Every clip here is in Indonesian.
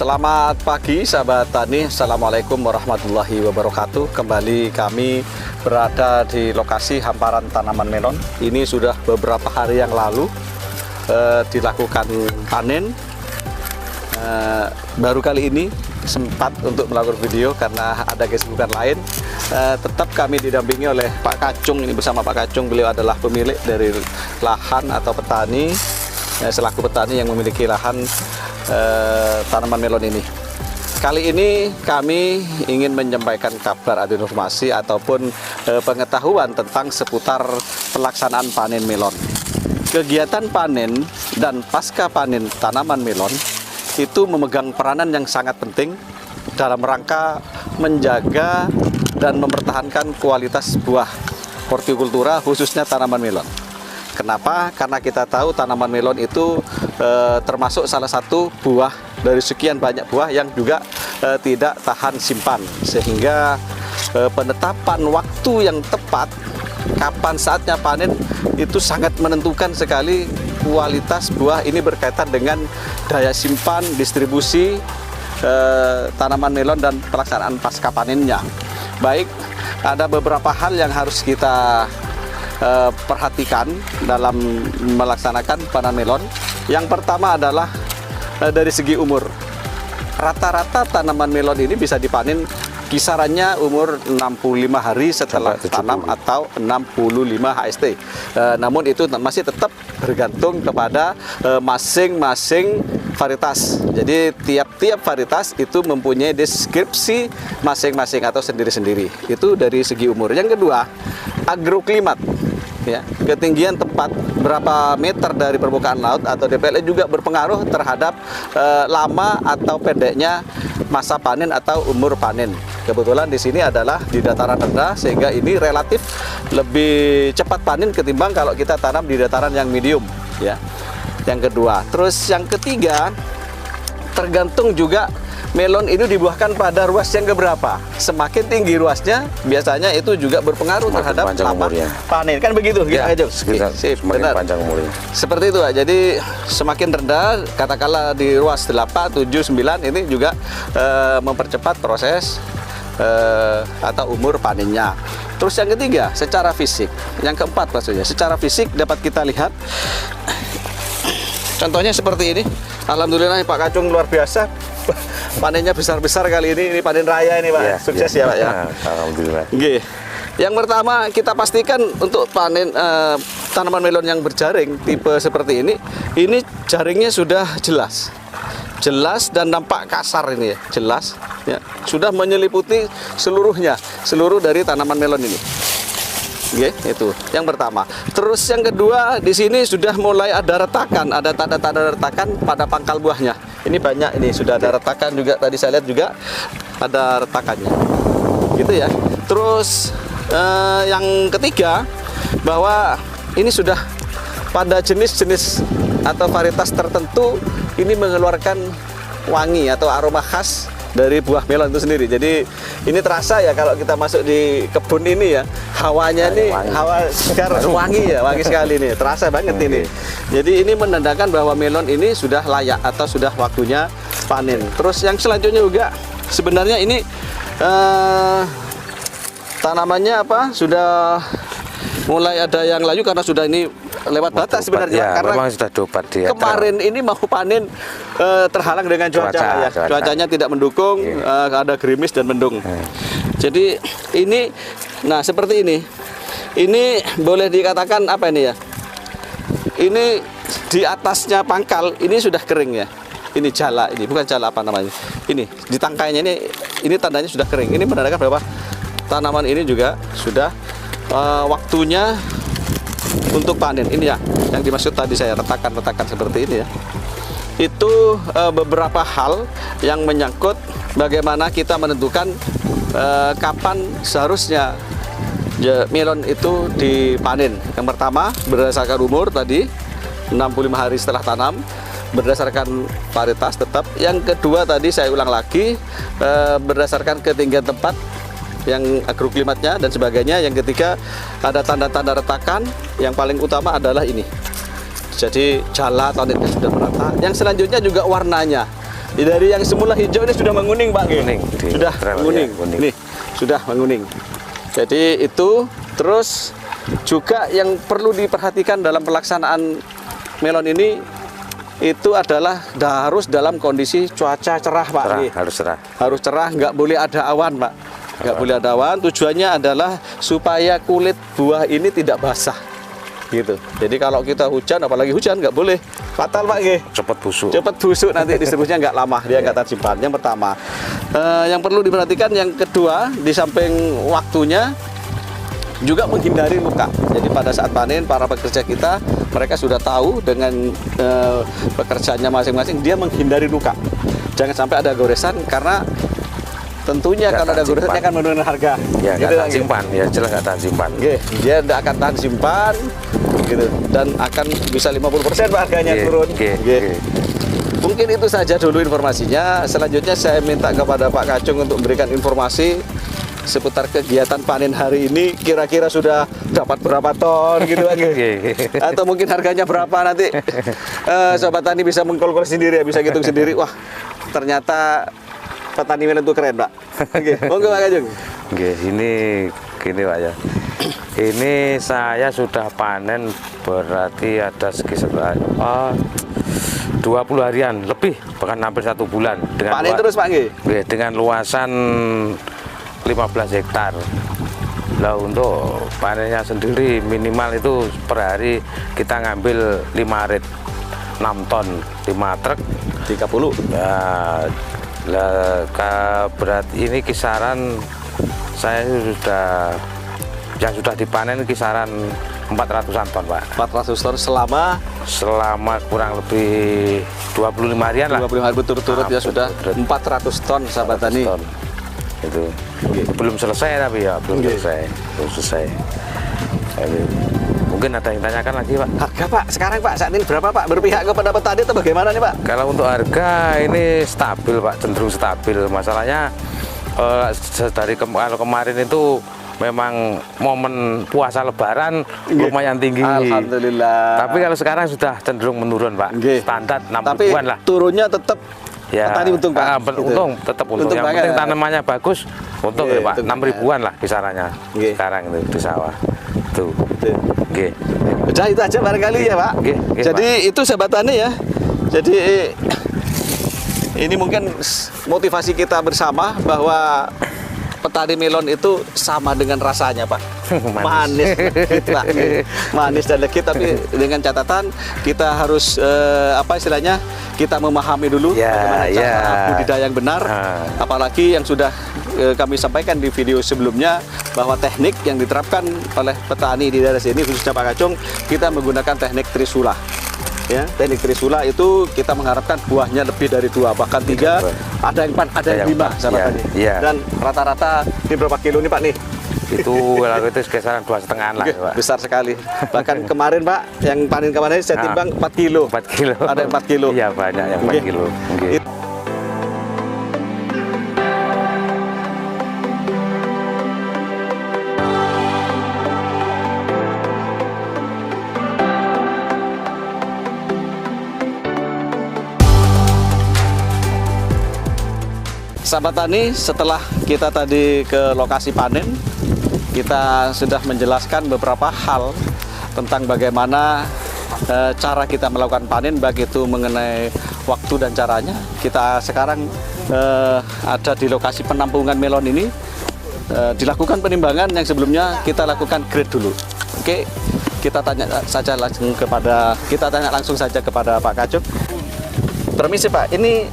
Selamat pagi sahabat tani, Assalamualaikum warahmatullahi wabarakatuh. Kembali kami berada di lokasi hamparan tanaman melon. Ini sudah beberapa hari yang lalu dilakukan panen. Baru kali ini sempat untuk melakukan video karena ada kesibukan lain. Tetap kami didampingi oleh Pak Kacung. Ini bersama Pak Kacung, beliau adalah pemilik dari lahan atau petani, selaku petani yang memiliki lahan tanaman melon ini. Kali ini kami ingin menyampaikan kabar atau informasi ataupun pengetahuan tentang seputar pelaksanaan panen melon. Kegiatan panen dan pasca panen tanaman melon itu memegang peranan yang sangat penting dalam rangka menjaga dan mempertahankan kualitas buah hortikultura, khususnya tanaman melon. Kenapa? Karena kita tahu tanaman melon itu termasuk salah satu buah dari sekian banyak buah yang juga tidak tahan simpan, sehingga penetapan waktu yang tepat kapan saatnya panen itu sangat menentukan sekali kualitas buah. Ini berkaitan dengan daya simpan, distribusi tanaman melon dan pelaksanaan pasca panennya. Baik, ada beberapa hal yang harus kita perhatikan dalam melaksanakan panen melon. Yang pertama adalah dari segi umur. Rata-rata tanaman melon ini bisa dipanen kisarannya umur 65 hari setelah tanam atau 65 HST. Namun itu masih tetap bergantung kepada masing-masing varietas. Jadi tiap-tiap varietas itu mempunyai deskripsi masing-masing atau sendiri-sendiri. Itu dari segi umur. Yang kedua, agroklimat. Ya, ketinggian tempat berapa meter dari permukaan laut atau DPLE juga berpengaruh terhadap lama atau pendeknya masa panen atau umur panen. Kebetulan di sini adalah di dataran rendah, sehingga ini relatif lebih cepat panen ketimbang kalau kita tanam di dataran yang medium. Ya, yang kedua. Terus yang ketiga, tergantung juga melon ini dibuahkan pada ruas yang keberapa. Semakin tinggi ruasnya, biasanya itu juga berpengaruh terhadap lama panen. Kan begitu? Ya, gitu, semakin panjang umurnya. Seperti itu. Jadi semakin rendah, katakanlah di ruas 8, 7, 9, ini juga mempercepat proses atau umur panennya. Terus yang ketiga, secara fisik. Yang keempat maksudnya, secara fisik dapat kita lihat. Contohnya seperti ini. Alhamdulillah Pak Kacung luar biasa. Panennya besar-besar kali ini panen raya ini Pak. Ya, sukses ya Pak ya. Alhamdulillah. Oke. Yang pertama kita pastikan untuk panen tanaman melon yang berjaring tipe seperti ini jaringnya sudah jelas dan nampak kasar ini ya, jelas ya. Sudah menyeliputi seluruh dari tanaman melon ini. Oke, itu yang pertama. Terus yang kedua, di sini sudah mulai ada retakan, ada tanda-tanda retakan pada pangkal buahnya. Ini banyak, ini sudah ada retakan juga. Tadi saya lihat juga ada retakannya, gitu ya. Terus yang ketiga, bahwa ini sudah pada jenis-jenis atau varietas tertentu ini mengeluarkan wangi atau aroma khas dari buah melon itu sendiri. Jadi ini terasa ya kalau kita masuk di kebun ini ya, hawanya ini hawa segar wangi ya, wangi sekali nih, terasa banget ini. Jadi ini menandakan bahwa melon ini sudah layak atau sudah waktunya panen. Terus yang selanjutnya juga sebenarnya ini tanamannya sudah mulai ada yang layu karena sudah ini lewat batas sebenarnya ya, karena memang sudah dopat dia. Kemarin ini mau panen terhalang dengan cuaca. Cuacanya tidak mendukung, ada gerimis dan mendung. Jadi ini, nah seperti ini boleh dikatakan apa ini ya? Ini di atasnya pangkal ini sudah kering ya. Ini jala, ini bukan jala apa namanya? Ini di tangkainya ini tandanya sudah kering. Ini menandakan bahwa tanaman ini juga sudah waktunya untuk panen. Ini ya yang dimaksud tadi saya, retakan-retakan seperti ini ya. Itu beberapa hal yang menyangkut bagaimana kita menentukan kapan seharusnya melon itu dipanen. Yang pertama berdasarkan umur tadi, 65 hari setelah tanam, berdasarkan varietas tetap. Yang kedua tadi saya ulang lagi, berdasarkan ketinggian tempat, yang agroklimatnya dan sebagainya. Yang ketiga ada tanda-tanda retakan. Yang paling utama adalah ini, jadi jala atau netnya sudah merata. Yang selanjutnya juga warnanya. Dari yang semula hijau ini sudah menguning, Pak. Kuning, Sudah menguning. Nih, sudah menguning. Jadi itu terus juga yang perlu diperhatikan dalam pelaksanaan melon ini itu adalah harus dalam kondisi cuaca cerah, Pak. Cerah, Nih. harus cerah. Harus cerah, nggak boleh ada awan, Pak. Nggak boleh ada awan. Tujuannya adalah supaya kulit buah ini tidak basah, gitu. Jadi kalau kita hujan, apalagi hujan, nggak boleh, fatal, Pak. Cepat busuk. Cepat busuk, nanti distribusinya nggak lama, dia nggak tahan simpan. Yang pertama. Yang perlu diperhatikan yang kedua, di samping waktunya juga menghindari luka. Jadi pada saat panen, para pekerja kita mereka sudah tahu dengan pekerjaannya masing-masing, dia menghindari luka. Jangan sampai ada goresan, karena tentunya Nggak kalau ada tahan goresan simpan. akan menurunkan harga. Ya, nggak Gitu, tahan simpan. Ya, jelas nggak tahan simpan. Oke, dia tidak akan tahan simpan, gitu, dan akan bisa 50% Pak harganya Oke, turun. oke, Oke. oke. Mungkin itu saja dulu informasinya. Selanjutnya saya minta kepada Pak Kacung untuk memberikan informasi seputar kegiatan panen hari ini. Kira-kira sudah dapat berapa ton gitu kan? Atau mungkin harganya berapa nanti? Sobat tani bisa mengkalkulasi sendiri, ya, bisa hitung sendiri. Wah, ternyata petani melon itu keren, Pak. Oke, monggo Pak Kacung. Oke, ini gini Pak ya. Ini saya sudah panen berarti ada sekitar 20 harian lebih, bahkan hampir 1 bulan dengan Panen terus Pak nggih? Oke, dengan luasan 15 hektar. Lah untuk panennya sendiri minimal itu per hari kita ngambil 5 rit 6 ton 5 truk 30. ya. Lah berat ini kisaran saya sudah yang sudah dipanen kisaran 400-an ton, Pak. 400 ton selama Kurang lebih 25 harian lah. 25 hari berturut-turut ya sudah berturut-turut. 400 ton sahabat tani. Ton. Itu belum selesai tapi ya belum selesai. Jadi, mungkin ada yang tanyakan lagi, Pak. Harga Pak sekarang Pak saat ini berapa Pak? Berpihak kepada petani atau bagaimana nih Pak? Kalau untuk harga ini stabil, Pak, cenderung stabil. Masalahnya kalau kemarin itu memang momen puasa Lebaran lumayan tinggi. Alhamdulillah. Tapi kalau sekarang sudah cenderung menurun, Pak. Standar 6 Tapi ribuan lah. turunnya tetap Ya, petani untung Pak. Untung, tetap untung. Untung Yang banget. penting tanamannya bagus, untung Oke, ya, Pak. untung 6 ribuan lah kisarannya sekarang itu di sawah. Tuh. Oke. Udah itu aja barangkali ya Pak. Oke, Jadi itu sahabat tani ya. Jadi ini mungkin motivasi kita bersama bahwa petani melon itu sama dengan rasanya Pak. Manis, legit, Pak. Manis dan legit, tapi dengan catatan kita harus apa istilahnya, kita memahami dulu bagaimana cara budidaya yang benar. Apalagi yang sudah kami sampaikan di video sebelumnya bahwa teknik yang diterapkan oleh petani di daerah sini khususnya Pak Kacung, kita menggunakan teknik trisula. Ya, teknik trisula itu kita mengharapkan buahnya lebih dari 2 bahkan 3, ada yang 4, ada yang 5 sahabat tani. Dan rata-rata ini berapa kilo nih Pak nih? Itu kalau itu kisaran 2,5 lah, Pak. Besar sekali. Bahkan kemarin Pak yang panen kemarin saya timbang 4 kilo. 4 kilo. Ada yang 4 kilo. Iya, banyak yang 4 kilo. Sahabat tani, setelah kita tadi ke lokasi panen, kita sudah menjelaskan beberapa hal tentang bagaimana cara kita melakukan panen, baik itu mengenai waktu dan caranya. Kita sekarang ada di lokasi penampungan melon ini, dilakukan penimbangan yang sebelumnya kita lakukan grade dulu. Oke, kita tanya langsung saja kepada Pak Kacung. Permisi Pak, ini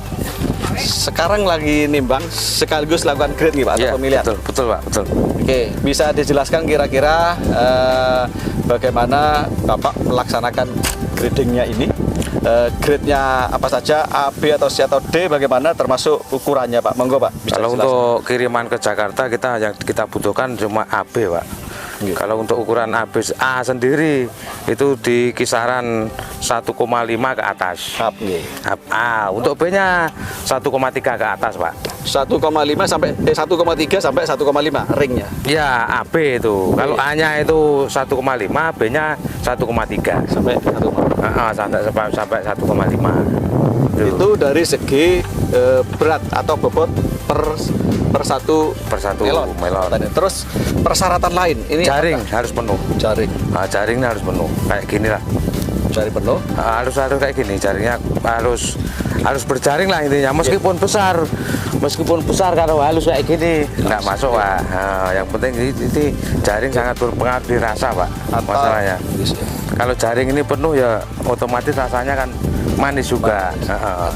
sekarang lagi nimbang sekaligus lakukan grade nih Pak, atau pemilihan? Betul Pak, betul. Oke, bisa dijelaskan kira-kira bagaimana Bapak melaksanakan gradingnya ini? Grade-nya apa saja, A, B atau C atau D, bagaimana termasuk ukurannya Pak? Monggo Pak. Bisa kalau dijelaskan. untuk kiriman ke Jakarta yang kita butuhkan cuma AB, Pak. Kalau untuk ukuran A sendiri itu di kisaran 1,5 ke atas. Untuk B-nya 1,3 ke atas, Pak. 1,5 sampai 1,3 sampai 1,5 ringnya. Ya, AB itu. Kalau A-nya itu 1,5, B-nya 1,3 sampai 1,5. Sampai 1,5. Itu dari segi berat atau bobot per satu melon. Terus persyaratan lain ini Jaring harus penuh. Jaring. Nah, jaringnya harus penuh. Kayak gini lah. Jaring penuh. Harus kayak gini. Jaringnya harus berjaring lah intinya. Meskipun besar kalau halus kayak gini nggak masuk, Pak. Nah, yang penting ini jaring sangat berpengaruh di rasa, Pak. Masalahnya. Kalau jaring ini penuh ya otomatis rasanya kan manis juga.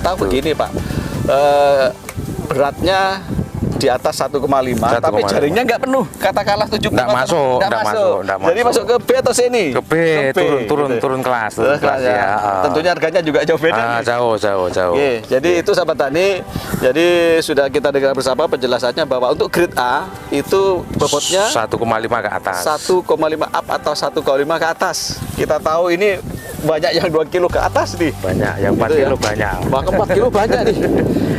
Atau begini, Pak. Beratnya di atas 1,5 tapi jaringnya nggak penuh, katakanlah 7,5 nggak masuk. Jadi masuk ke B atau C ini? Ke B, turun kelas ya. Tentunya harganya juga jauh beda. Jauh. Oke, jadi itu sahabat tani, jadi sudah kita dengar bersama penjelasannya bahwa untuk grade A itu bobotnya 1,5 ke atas. 1,5 up atau 1,5 ke atas. Kita tahu ini banyak yang 2 kilo ke atas nih. Banyak, yang 4 kilo banyak. Bahkan 4 kilo banyak nih.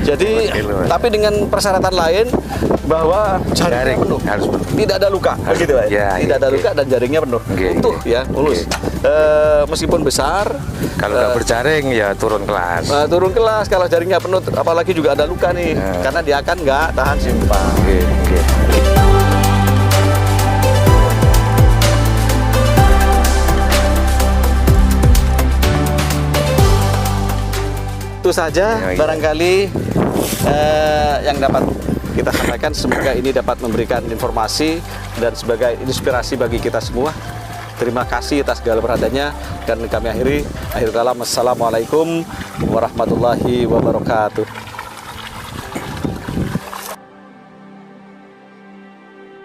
Jadi, tapi dengan persyaratan lain bahwa jaring penuh, harus penuh. Tidak ada luka, begitu ya. Tidak ada luka dan jaringnya penuh. Utuh ya, mulus. Meskipun besar, kalau nggak berjaring ya turun kelas. Turun kelas kalau jaringnya penuh, apalagi juga ada luka nih, karena dia akan nggak tahan simpan. Itu saja barangkali yang dapat kita sampaikan. Semoga ini dapat memberikan informasi dan sebagai inspirasi bagi kita semua. Terima kasih atas segala perhatiannya dan kami akhiri. Akhir kalam, assalamualaikum warahmatullahi wabarakatuh.